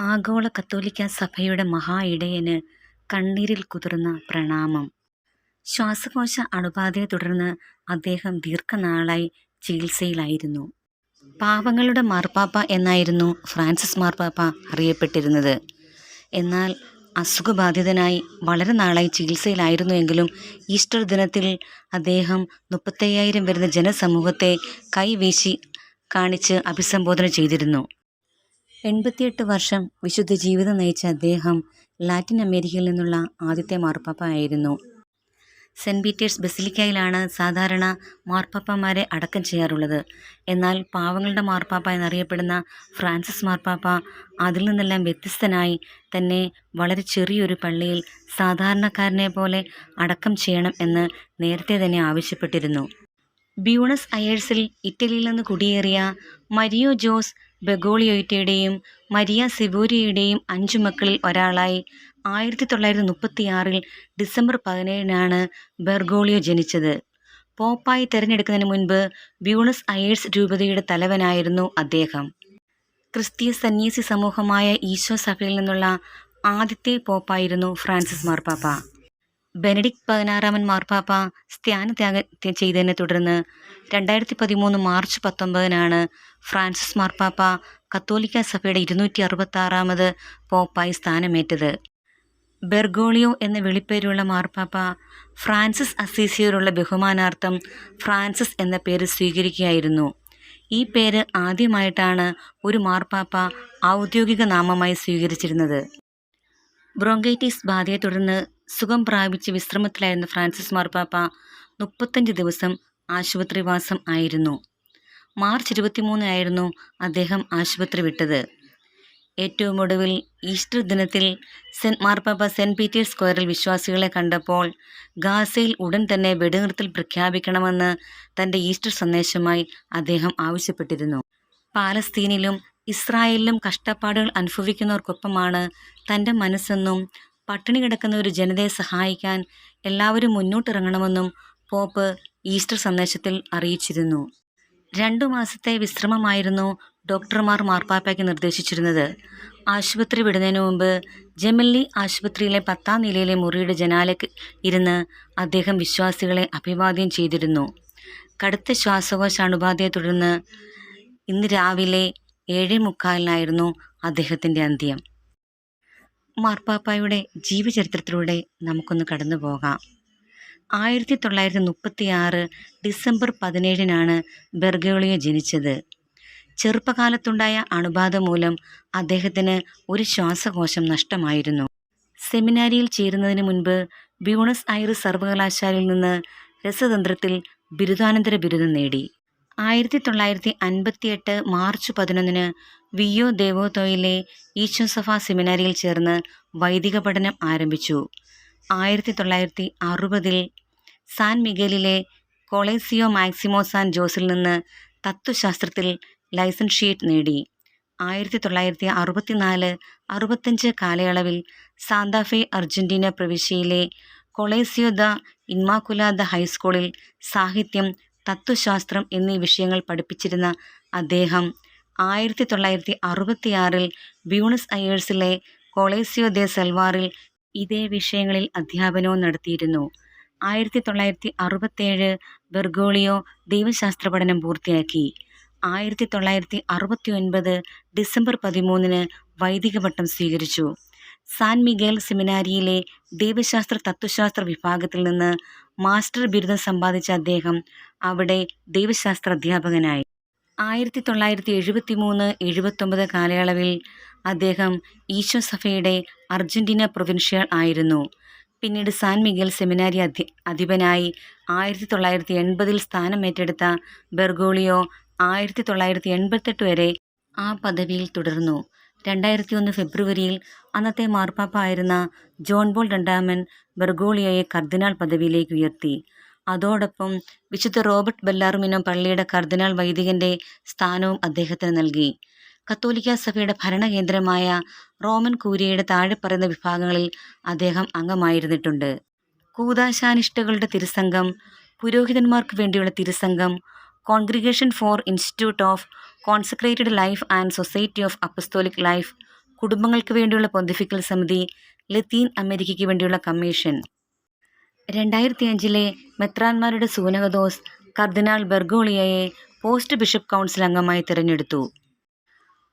ആഗോള കത്തോലിക്കാ സഭയുടെ മഹാ ഇടയന് കണ്ണീരിൽ കുതിർന്ന പ്രണാമം. ശ്വാസകോശ അണുബാധയെ തുടർന്ന് അദ്ദേഹം ദീർഘനാളായി ചികിത്സയിലായിരുന്നു. പാവങ്ങളുടെ മാർപ്പാപ്പ എന്നായിരുന്നു ഫ്രാൻസിസ് മാർപ്പാപ്പ അറിയപ്പെട്ടിരുന്നത്. എന്നാൽ അസുഖബാധിതനായി വളരെ നാളായി ചികിത്സയിലായിരുന്നുവെങ്കിലും ഈസ്റ്റർ ദിനത്തിൽ അദ്ദേഹം 35,000 വരുന്ന ജനസമൂഹത്തെ കൈവീശി കാണിച്ച് അഭിസംബോധന ചെയ്തിരുന്നു. 88 വർഷം വിശുദ്ധ ജീവിതം നയിച്ച അദ്ദേഹം ലാറ്റിൻ അമേരിക്കയിൽ നിന്നുള്ള ആദ്യത്തെ മാർപ്പാപ്പ ആയിരുന്നു. സെന്റ് പീറ്റേഴ്സ് ബസിലിക്കയിലാണ് സാധാരണ മാർപ്പാപ്പമാരെ അടക്കം ചെയ്യാറുള്ളത്. എന്നാൽ പാവങ്ങളുടെ മാർപ്പാപ്പ എന്നറിയപ്പെടുന്ന ഫ്രാൻസിസ് മാർപ്പാപ്പ അതിൽ നിന്നെല്ലാം വ്യത്യസ്തനായി തന്നെ വളരെ ചെറിയൊരു പള്ളിയിൽ സാധാരണക്കാരനെ പോലെ അടക്കം ചെയ്യണം എന്ന് നേരത്തെ തന്നെ ആവശ്യപ്പെട്ടിരുന്നു. ബ്യൂണസ് അയേഴ്സിൽ ഇറ്റലിയിൽ നിന്ന് കുടിയേറിയ മരിയോ ജോസ് ബെഗോളിയോയുടെയും മരിയ സിബോരിയുടെയും 5 മക്കളിൽ ഒരാളായി 1936 ഡിസംബർ 17 ബെർഗോളിയോ ജനിച്ചത്. പോപ്പായി തെരഞ്ഞെടുക്കുന്നതിന് മുൻപ് ബ്യൂണസ് അയേഴ്സ് രൂപതയുടെ തലവനായിരുന്നു അദ്ദേഹം. ക്രിസ്തീയ സന്യാസി സമൂഹമായ ഈശോ സഭയിൽ നിന്നുള്ള ആദ്യത്തെ പോപ്പായിരുന്നു ഫ്രാൻസിസ് മാർപ്പാപ്പ. ബെനഡിക്ട് 16 മാർപ്പാപ്പ സ്ഥാനത്യാഗം ചെയ്തതിനെ തുടർന്ന് 2013 മാർച്ച് 19 ഫ്രാൻസിസ് മാർപ്പാപ്പ കത്തോലിക്ക സഭയുടെ 266 പോപ്പായി സ്ഥാനമേറ്റത്. ബെർഗോളിയോ എന്ന വിളിപ്പേരുള്ള മാർപ്പാപ്പ ഫ്രാൻസിസ് അസീസിയോടുള്ള ബഹുമാനാർത്ഥം ഫ്രാൻസിസ് എന്ന പേര് സ്വീകരിക്കുകയായിരുന്നു. ഈ പേര് ആദ്യമായിട്ടാണ് ഒരു മാർപ്പാപ്പ ഔദ്യോഗിക നാമമായി സ്വീകരിച്ചിരുന്നത്. ബ്രോങ്കൈറ്റിസ് ബാധയെ തുടർന്ന് സുഖം പ്രാപിച്ച് വിശ്രമത്തിലായിരുന്ന ഫ്രാൻസിസ് മാർപ്പാപ്പ 35 ദിവസം ആശുപത്രിവാസം ആയിരുന്നു. മാർച്ച് 23 അദ്ദേഹം ആശുപത്രി വിട്ടത്. ഏറ്റവും ഒടുവിൽ ഈസ്റ്റർ ദിനത്തിൽ മാർപ്പാപ്പ സെന്റ് പീറ്റേഴ്സ് സ്ക്വയറിൽ വിശ്വാസികളെ കണ്ടപ്പോൾ ഗാസയിൽ ഉടൻ തന്നെ വെടിനിർത്തൽ പ്രഖ്യാപിക്കണമെന്ന് തൻ്റെ ഈസ്റ്റർ സന്ദേശമായി അദ്ദേഹം ആവശ്യപ്പെട്ടിരുന്നു. പാലസ്തീനിലും ഇസ്രായേലിലും കഷ്ടപ്പാടുകൾ അനുഭവിക്കുന്നവർക്കൊപ്പമാണ് തൻ്റെ മനസ്സെന്നും പട്ടിണി കിടക്കുന്ന ഒരു ജനതയെ സഹായിക്കാൻ എല്ലാവരും മുന്നോട്ടിറങ്ങണമെന്നും പോപ്പ് ഈസ്റ്റർ സന്ദേശത്തിൽ അറിയിച്ചിരുന്നു. 2 മാസത്തെ വിശ്രമമായിരുന്നു ഡോക്ടർമാർ മാർപ്പാപ്പയ്ക്ക് നിർദ്ദേശിച്ചിരുന്നത്. ആശുപത്രി വിടുന്നതിന് മുമ്പ് ജെമല്ലി ആശുപത്രിയിലെ 10ാം നിലയിലെ മുറിയുടെ ജനാലയ്ക്ക് ഇരുന്ന് അദ്ദേഹം വിശ്വാസികളെ അഭിവാദ്യം ചെയ്തിരുന്നു. കടുത്ത ശ്വാസകോശ അണുബാധയെ തുടർന്ന് ഇന്ന് രാവിലെ 7:45 അദ്ദേഹത്തിൻ്റെ അന്ത്യം. മാർപ്പാപ്പായുടെ ജീവചരിത്രത്തിലൂടെ നമുക്കൊന്ന് കടന്നു പോകാം. 1936 ഡിസംബർ 17 ബെർഗോളിയോ ജനിച്ചത്. ചെറുപ്പകാലത്തുണ്ടായ അണുബാധ മൂലം അദ്ദേഹത്തിന് ഒരു ശ്വാസകോശം നഷ്ടമായിരുന്നു. സെമിനാരിയിൽ ചേരുന്നതിന് മുൻപ് ബ്യൂണസ് അയർസ് സർവകലാശാലയിൽ നിന്ന് രസതന്ത്രത്തിൽ ബിരുദാനന്തര ബിരുദം നേടി. 1958 മാർച്ച് 11 വിയോ ദേവോത്തോയിലെ ഈശോസഫ സെമിനാരിയിൽ ചേർന്ന് വൈദിക പഠനം ആരംഭിച്ചു. 1960 സാൻ മിഗേലിലെ കൊളേസിയോ മാക്സിമോ സാൻ ജോസിൽ നിന്ന് തത്വശാസ്ത്രത്തിൽ ലൈസൻഷിയേറ്റ് നേടി. 1964-65 കാലയളവിൽ സാന്താഫെ അർജന്റീന പ്രവിശ്യയിലെ കൊളേസിയോ ദ ഇൻമാക്കുലാദ ഹൈസ്കൂളിൽ സാഹിത്യം, തത്വശാസ്ത്രം എന്നീ വിഷയങ്ങൾ പഠിപ്പിച്ചിരുന്ന അദ്ദേഹം 1966 ബ്യൂണസ് അയേഴ്സിലെ കൊളേസിയോ ദെ സെൽവാറിൽ ഇതേ വിഷയങ്ങളിൽ അധ്യാപനവും നടത്തിയിരുന്നു. 1967 ബെർഗോളിയോ ദൈവശാസ്ത്ര പഠനം പൂർത്തിയാക്കി. 1969 ഡിസംബർ 13 വൈദിക പട്ടം സ്വീകരിച്ചു. സാൻ മിഗേൽ സെമിനാരിയിലെ ദൈവശാസ്ത്ര തത്വശാസ്ത്ര വിഭാഗത്തിൽ നിന്ന് മാസ്റ്റർ ബിരുദം സമ്പാദിച്ച അദ്ദേഹം അവിടെ ദൈവശാസ്ത്ര അധ്യാപകനായി. 1973-79 കാലയളവിൽ അദ്ദേഹം ഈശോ സഭയുടെ അർജന്റീന പ്രൊവിൻഷ്യൽ ആയിരുന്നു. പിന്നീട് സാൻ മിഗേൽ സെമിനാരി അധിപനായി 1980 സ്ഥാനമേറ്റെടുത്ത ബെർഗോളിയോ 1988 വരെ ആ പദവിയിൽ തുടർന്നു. 2001 ഫെബ്രുവരിയിൽ അന്നത്തെ മാർപ്പാപ്പ ആയിരുന്ന ജോൺ പോൾ II ബെർഗോളിയോയെ കർദിനാൾ പദവിയിലേക്ക് ഉയർത്തി. അതോടൊപ്പം വിശുദ്ധ റോബർട്ട് ബെല്ലാറുമിനോ പള്ളിയുടെ കർദിനാൾ വൈദികന്റെ സ്ഥാനവും അദ്ദേഹത്തിന് നൽകി. കത്തോലിക്ക സഭയുടെ ഭരണകേന്ദ്രമായ റോമൻ കൂരിയയുടെ താഴെ പറയുന്ന വിഭാഗങ്ങളിൽ അദ്ദേഹം അംഗമായിരുന്നിട്ടുണ്ട്: കൂദാശാനിഷ്ഠകളുടെ തിരുസംഘം, പുരോഹിതന്മാർക്ക് വേണ്ടിയുള്ള തിരുസംഘം, congregation for institute of consecrated life and society of apostolic life, കുടുംബങ്ങൾക്ക് വേണ്ടിയുള്ള പൊന്തിഫിക്കൽ സമിതി, ലത്തീൻ അമേരിക്കയ്ക്ക് വേണ്ടിയുള്ള കമ്മീഷൻ. 2005 മെത്രാന്മാരുടെ സൂനഹദോസ് കർദിനാൾ ബെർഗോളിയയെ പോസ്റ്റ് ബിഷപ്പ് കൗൺസിൽ അംഗമായി തിരഞ്ഞെടുത്തു.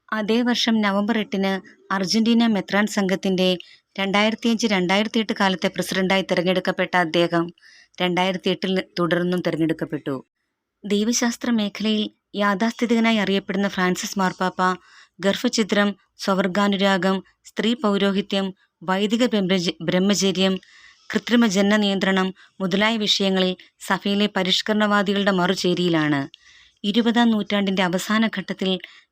അതേ വർഷം നവംബർ 8 അർജന്റീന മെത്രാൻ സംഘത്തിൻ്റെ 2005-2008 കാലത്തെ പ്രസിഡന്റായി തിരഞ്ഞെടുക്കപ്പെട്ട അദ്ദേഹം 2008 തുടർന്നും തിരഞ്ഞെടുക്കപ്പെട്ടു. ദൈവശാസ്ത്ര മേഖലയിൽ യാഥാസ്ഥിതികനായി അറിയപ്പെടുന്ന ഫ്രാൻസിസ് മാർപ്പാപ്പ ഗർഭഛിദ്രം, സ്വവർഗാനുരാഗം, സ്ത്രീ പൗരോഹിത്യം, വൈദിക ബ്രഹ്മചര്യം, കൃത്രിമ ജനന നിയന്ത്രണം മുതലായ വിഷയങ്ങളിൽ സഭയിലെ പരിഷ്കരണവാദികളുടെ മറുചേരിയിലാണ്. 20-ാം നൂറ്റാണ്ടിൻ്റെ അവസാന ഘട്ടത്തിൽ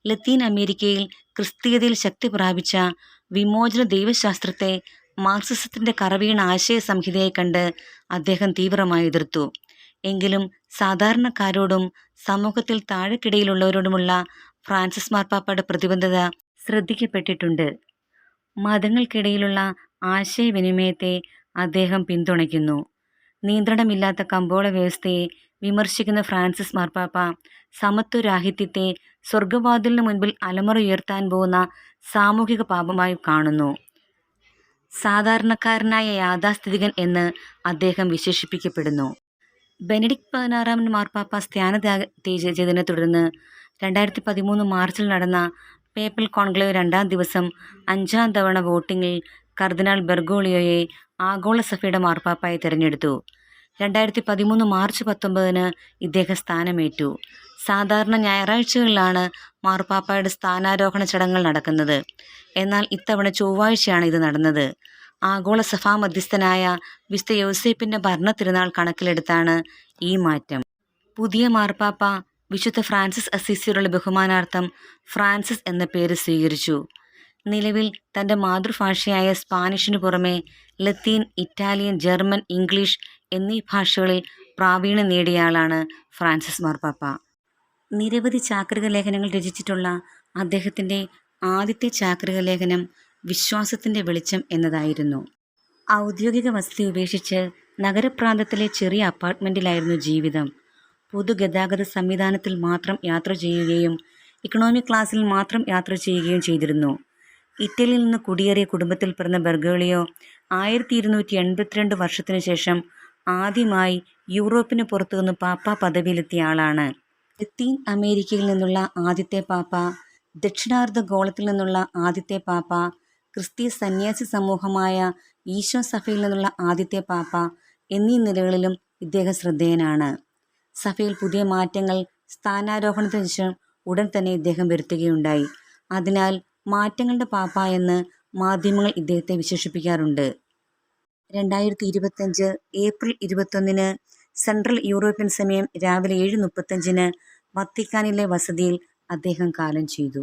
ലത്തീൻ അമേരിക്കയിൽ ക്രിസ്തീയതയിൽ ശക്തി പ്രാപിച്ച വിമോചന ദൈവശാസ്ത്രത്തെ മാർക്സിസത്തിൻ്റെ കറവീണ ആശയ സംഹിതയെ കണ്ട് അദ്ദേഹം തീവ്രമായി എതിർത്തു. എങ്കിലും സാധാരണക്കാരോടും സമൂഹത്തിൽ താഴെക്കിടയിലുള്ളവരോടുമുള്ള ഫ്രാൻസിസ് മാർപ്പാപ്പയുടെ പ്രതിബദ്ധത ശ്രദ്ധിക്കപ്പെട്ടിട്ടുണ്ട്. മതങ്ങൾക്കിടയിലുള്ള ആശയവിനിമയത്തെ അദ്ദേഹം പിന്തുണയ്ക്കുന്നു. നിയന്ത്രണമില്ലാത്ത കമ്പോള വ്യവസ്ഥയെ വിമർശിക്കുന്ന ഫ്രാൻസിസ് മാർപ്പാപ്പ സമത്വരാഹിത്യത്തെ സ്വർഗവാതിലിന് മുൻപിൽ അലമുറയുയർത്താൻ പോകുന്ന സാമൂഹിക പാപമായി കാണുന്നു. സാധാരണക്കാരനായ യാഥാസ്ഥിതികൻ എന്ന് അദ്ദേഹം വിശേഷിപ്പിക്കപ്പെടുന്നു. ബെനഡിക്ട് 16-ാം മാർപ്പാപ്പ സ്ഥാനത്യാഗം തുടർന്ന് 2013 മാർച്ചിൽ നടന്ന പേപ്പൽ കോൺക്ലേവ് 2-ാം ദിവസം 5-ാം തവണ വോട്ടിങ്ങിൽ കർദിനാൾ ബെർഗോളിയോയെ ആഗോള സഭയുടെ മാർപ്പാപ്പയായി തിരഞ്ഞെടുത്തു. 2013 മാർച്ച് 19 ഇദ്ദേഹം സ്ഥാനമേറ്റു. സാധാരണ ഞായറാഴ്ചകളിലാണ് മാർപ്പാപ്പയുടെ സ്ഥാനാരോഹണ ചടങ്ങുകൾ നടക്കുന്നത്. എന്നാൽ ഇത്തവണ ചൊവ്വാഴ്ചയാണ് ഇത് നടന്നത്. ആഗോള സഭാ മധ്യസ്ഥനായ വിശുദ്ധ യൗസേപ്പിൻ്റെ ഭരണ തിരുനാൾ കണക്കിലെടുത്താണ് ഈ മാറ്റം. പുതിയ മാർപ്പാപ്പ വിശുദ്ധ ഫ്രാൻസിസ് അസീസിയോടുള്ള ബഹുമാനാർത്ഥം ഫ്രാൻസിസ് എന്ന പേര് സ്വീകരിച്ചു. നിലവിൽ തൻ്റെ മാതൃഭാഷയായ സ്പാനിഷിനു പുറമെ ലത്തീൻ, ഇറ്റാലിയൻ, ജർമ്മൻ, ഇംഗ്ലീഷ് എന്നീ ഭാഷകളിൽ പ്രാവീണ്യം നേടിയയാളാണ് ഫ്രാൻസിസ് മാർപ്പാപ്പ. നിരവധി ചാക്രിക ലേഖനങ്ങൾ രചിച്ചിട്ടുള്ള അദ്ദേഹത്തിൻ്റെ ആദ്യത്തെ ചാക്രിക ലേഖനം വിശ്വാസത്തിൻ്റെ വെളിച്ചം എന്നതായിരുന്നു. ഔദ്യോഗിക വസതി ഉപേക്ഷിച്ച് നഗരപ്രാന്തത്തിലെ ചെറിയ അപ്പാർട്ട്മെൻറ്റിലായിരുന്നു ജീവിതം. പൊതുഗതാഗത സംവിധാനത്തിൽ മാത്രം യാത്ര ചെയ്യുകയും ഇക്കണോമി ക്ലാസ്സിൽ മാത്രം യാത്ര ചെയ്യുകയും ചെയ്തിരുന്നു. ഇറ്റലിയിൽ നിന്ന് കുടിയേറിയ കുടുംബത്തിൽ പിറന്ന ബെർഗോളിയോ 1282 വർഷത്തിനു ശേഷം ആദ്യമായി യൂറോപ്പിന് പുറത്തുനിന്ന് പാപ്പ പദവിയിലെത്തിയ ആളാണ്. ലത്തീൻ അമേരിക്കയിൽ നിന്നുള്ള ആദ്യത്തെ പാപ്പ, ദക്ഷിണാർദ്ധ ഗോളത്തിൽ നിന്നുള്ള ആദ്യത്തെ പാപ്പ, ക്രിസ്തീയ സന്യാസി സമൂഹമായ ഈശോ സഭയിൽ നിന്നുള്ള ആദ്യത്തെ പാപ്പ എന്നീ നിലകളിലും ഇദ്ദേഹം ശ്രദ്ധേയനാണ്. സഭയിൽ പുതിയ മാറ്റങ്ങൾ സ്ഥാനാരോഹണത്തിന് ശേഷം ഉടൻ തന്നെ ഇദ്ദേഹം വരുത്തുകയുണ്ടായി. അതിനാൽ മാറ്റങ്ങളുടെ പാപ്പ എന്ന് മാധ്യമങ്ങൾ ഇദ്ദേഹത്തെ വിശേഷിപ്പിക്കാറുണ്ട്. 2025 ഏപ്രിൽ 21 സെൻട്രൽ യൂറോപ്യൻ സമയം രാവിലെ 7:35 വത്തിക്കാനിലെ വസതിയിൽ അദ്ദേഹം കാലം ചെയ്തു.